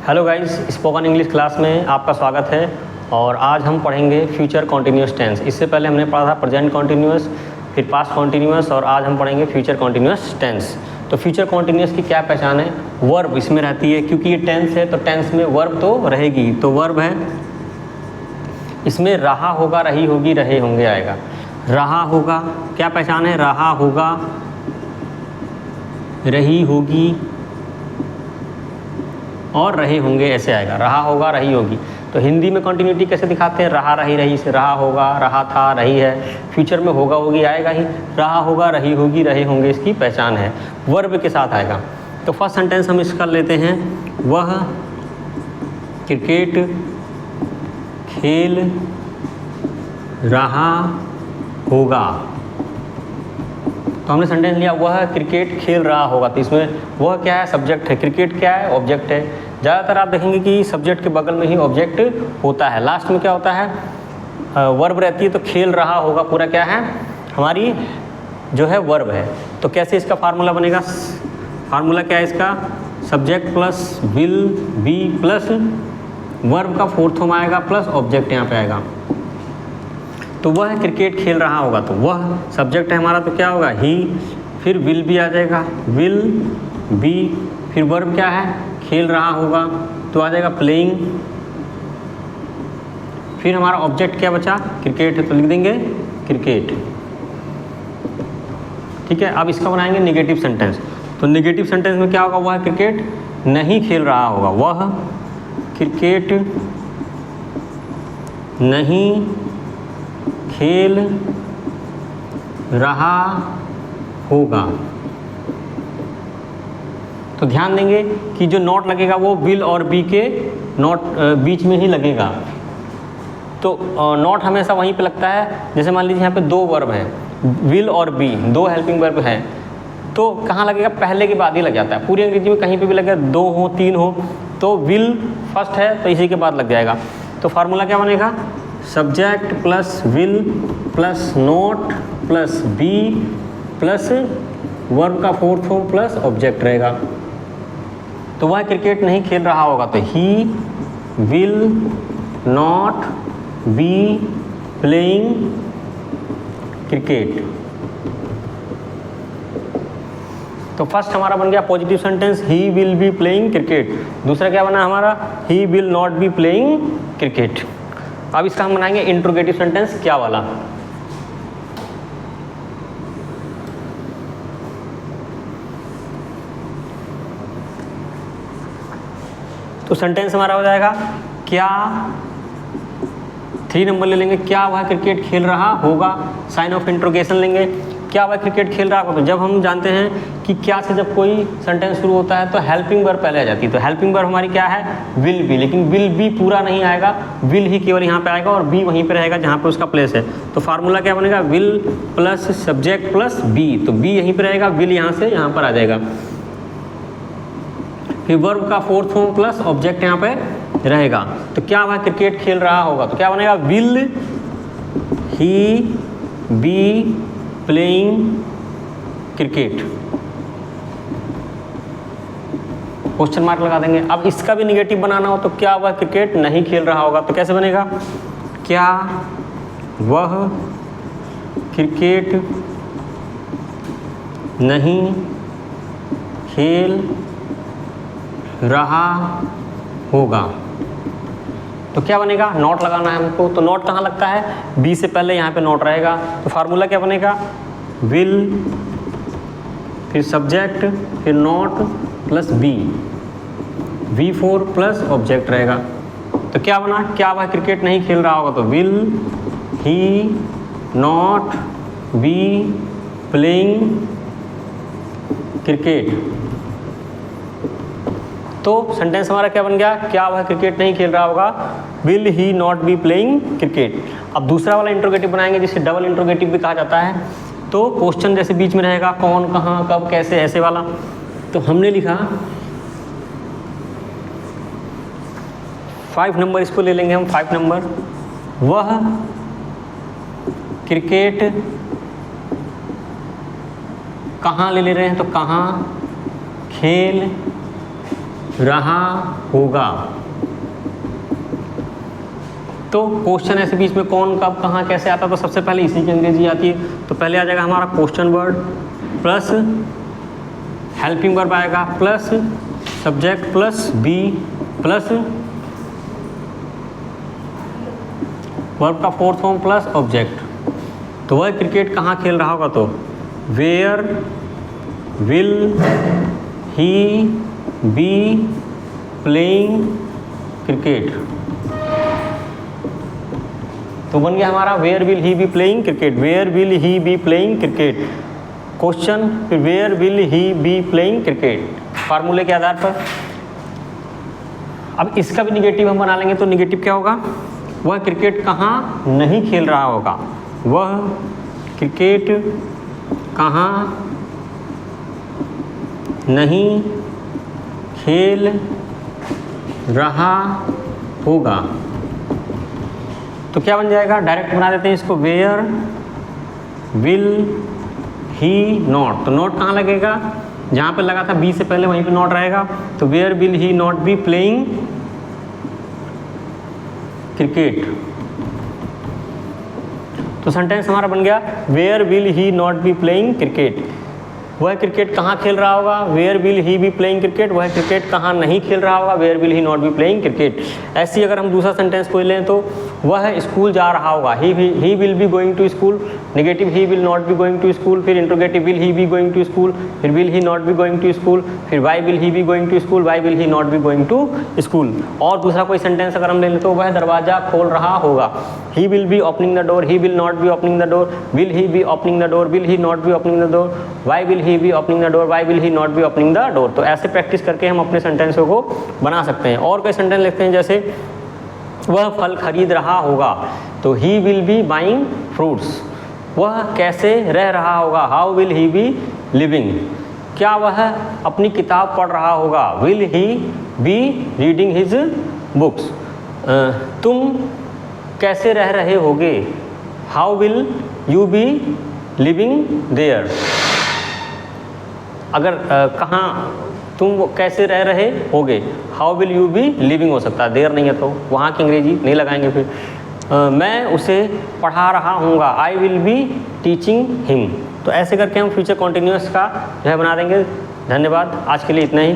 Hello guys, spoken English class में आपका स्वागत है। और आज हम पढ़ेंगे फ्यूचर कॉन्टिन्यूस टेंस। इससे पहले हमने पढ़ा था प्रेजेंट कॉन्टिन्यूस, फिर पास्ट कॉन्टिन्यूस, और आज हम पढ़ेंगे फ्यूचर कॉन्टिन्यूस टेंस। तो फ्यूचर कॉन्टिन्यूस की क्या पहचान है? वर्ब इसमें रहती है, क्योंकि ये टेंस है तो टेंस में वर्ब तो रहेगी। तो वर्ब है, इसमें रहा होगा, रही होगी, रहे होंगे आएगा। रहा होगा, क्या पहचान है? रहा होगा, रही होगी और रहे होंगे, ऐसे आएगा। रहा होगा, रही होगी। तो हिंदी में कंटिन्यूटी कैसे दिखाते हैं? रहा, रही, रही से रहा होगा, रहा था, रही है। फ्यूचर में होगा, होगी आएगा ही। रहा होगा, रही होगी, रहे होंगे, इसकी पहचान है। वर्ब के साथ आएगा। तो फर्स्ट सेंटेंस हम इसका लेते हैं, वह क्रिकेट खेल रहा होगा। तो हमने सेंटेंस लिया, वह क्रिकेट खेल रहा होगा। तो इसमें वह क्या है? सब्जेक्ट है। क्रिकेट क्या है? ऑब्जेक्ट है। ज़्यादातर आप देखेंगे कि सब्जेक्ट के बगल में ही ऑब्जेक्ट होता है। लास्ट में क्या होता है? वर्ब रहती है। तो खेल रहा होगा पूरा क्या है? हमारी जो है वर्ब है। तो कैसे इसका फार्मूला बनेगा? फार्मूला क्या है इसका? Subject plus will be plus verb का फोर्थ फॉर्म आएगा प्लस ऑब्जेक्ट यहाँ पे आएगा। तो वह क्रिकेट खेल रहा होगा, तो वह सब्जेक्ट है हमारा, तो क्या होगा? ही, फिर विल भी आ जाएगा, विल बी, फिर वर्ब क्या है? खेल रहा होगा, तो आ जाएगा प्लेइंग। फिर हमारा ऑब्जेक्ट क्या बचा? क्रिकेट है, तो लिख देंगे क्रिकेट। ठीक है। अब इसका बनाएंगे नेगेटिव सेंटेंस। तो नेगेटिव सेंटेंस में क्या होगा? वह क्रिकेट नहीं खेल रहा होगा। वह क्रिकेट नहीं खेल रहा होगा। तो ध्यान देंगे कि जो नॉट लगेगा वो विल और बी के नॉट बीच में ही लगेगा। तो नॉट हमेशा वहीं पे लगता है। जैसे मान लीजिए यहाँ पे दो वर्ब हैं, विल और बी, दो हेल्पिंग वर्ब हैं, तो कहाँ लगेगा? पहले के बाद ही लग जाता है। पूरी अंग्रेजी में कहीं पे भी लगेगा, दो हो, तीन हो, तो विल फर्स्ट है तो इसी के बाद लग जाएगा। तो फार्मूला क्या बनेगा? Subject plus will plus not plus be plus verb का फोर्थ फॉर्म प्लस ऑब्जेक्ट रहेगा। तो वह क्रिकेट नहीं खेल रहा होगा, तो he will not be playing cricket. तो फर्स्ट हमारा बन गया positive sentence, he will be playing cricket. दूसरा क्या बना हमारा? He will not be playing cricket. अब इसका हम बनाएंगे इंट्रोगेटिव सेंटेंस, क्या वाला? तो सेंटेंस हमारा हो जाएगा, क्या, 3 नंबर ले लेंगे, क्या वह क्रिकेट खेल रहा होगा। साइन ऑफ इंट्रोगेशन लेंगे, क्या वह क्रिकेट खेल रहा होगा। तो जब हम जानते हैं कि क्या से जब कोई सेंटेंस शुरू होता है तो हेल्पिंग वर्ब पहले आ जाती है। तो हेल्पिंग वर्ब हमारी क्या है? Will be. लेकिन विल बी पूरा नहीं आएगा, विल ही केवल यहाँ पे आएगा और बी वहीं पे रहेगा जहाँ पे उसका प्लेस है। तो फार्मूला क्या बनेगा? Will plus subject plus be. तो बी यहीं पे रहेगा, विल यहाँ से यहाँ पर आ जाएगा। फिर वर्ब का फोर्थ फॉर्म प्लस ऑब्जेक्ट यहाँ पे रहेगा। तो क्या वह क्रिकेट खेल रहा होगा, तो क्या बनेगा? Will he be playing cricket. Question mark लगा देंगे। अब इसका भी निगेटिव बनाना हो तो क्या वह क्रिकेट नहीं खेल रहा होगा, तो कैसे बनेगा? क्या वह क्रिकेट नहीं खेल रहा होगा। तो क्या बनेगा? नॉट लगाना है हमको। तो नॉट कहाँ लगता है? बी से पहले यहाँ पे नॉट रहेगा। तो फार्मूला क्या बनेगा? विल, फिर सब्जेक्ट, फिर not plus be, V4 plus object रहेगा। तो क्या बना? क्या वह क्रिकेट नहीं खेल रहा होगा, तो will he not be playing cricket. तो सेंटेंस हमारा क्या बन गया? क्या वह क्रिकेट नहीं खेल रहा होगा, will he not be playing cricket. अब दूसरा वाला इंट्रोगेटिव बनाएंगे, जिसे डबल इंट्रोगेटिव भी कहा जाता है। तो क्वेश्चन जैसे बीच में रहेगा, कौन, कहाँ, कब, कैसे, ऐसे वाला। तो हमने लिखा 5 नंबर, इसको ले लेंगे हम 5 नंबर। वह क्रिकेट कहाँ ले रहे हैं, तो कहाँ खेल रहा होगा। तो क्वेश्चन ऐसे बीच में कौन कब कहाँ कैसे आता है, तो सबसे पहले इसी की अंग्रेजी आती है। तो पहले आ जाएगा हमारा question word plus helping verb आएगा plus subject plus be plus verb का फोर्थ फॉर्म प्लस ऑब्जेक्ट। तो वह क्रिकेट कहाँ खेल रहा होगा, तो where will he be playing cricket. तो बन गया हमारा where will he be playing cricket, where will he be playing cricket question, फिर where will he be playing cricket फार्मूले के आधार पर। अब इसका भी निगेटिव हम बना लेंगे, तो निगेटिव क्या होगा, वह क्रिकेट कहाँ नहीं खेल रहा होगा, वह क्रिकेट कहाँ नहीं खेल रहा होगा। तो क्या बन जाएगा, डायरेक्ट बना देते हैं इसको, वेयर विल ही नॉट। तो नॉट कहाँ लगेगा, जहाँ पे लगा था बी से पहले वहीं पे नॉट रहेगा। तो where will he not be playing cricket. तो सेंटेंस हमारा बन गया where will he not be playing cricket. वह क्रिकेट कहाँ खेल रहा होगा, where will he be playing cricket. वह क्रिकेट कहाँ नहीं खेल रहा होगा, where will he not be playing cricket. ऐसी अगर हम दूसरा सेंटेंस कोई लें, तो वह स्कूल जा रहा होगा, he will be going to school. Negative he will not be going to school, फिर interrogative will he be going to school, फिर will he not be going to school, फिर why will he be going to school, why will he not be going to school. और दूसरा कोई sentence अगर हम ले लें, तो वह दरवाज़ा खोल रहा होगा, he will be opening the door, he will not be opening the door, will he be opening the door, will he not be opening the door, why will he be opening the door, why will he not be opening the door. तो ऐसे practice करके हम अपने सेंटेंसों को बना सकते हैं। और कोई सेंटेंस लिखते हैं, जैसे वह फल खरीद रहा होगा, तो he will be buying fruits. वह कैसे रह रहा होगा, how will he be living. क्या वह अपनी किताब पढ़ रहा होगा, will he be reading his books. तुम कैसे रह रहे होगे, how will you be living there. अगर कहाँ तुम कैसे रह रहे होगे, how will you be living हो सकता है, देयर नहीं है तो वहाँ की अंग्रेजी नहीं लगाएंगे। फिर मैं उसे पढ़ा रहा हूँगा, I will be teaching him. तो ऐसे करके हम फ्यूचर कॉन्टिन्यूअस का जो है बना देंगे। धन्यवाद, आज के लिए इतना ही।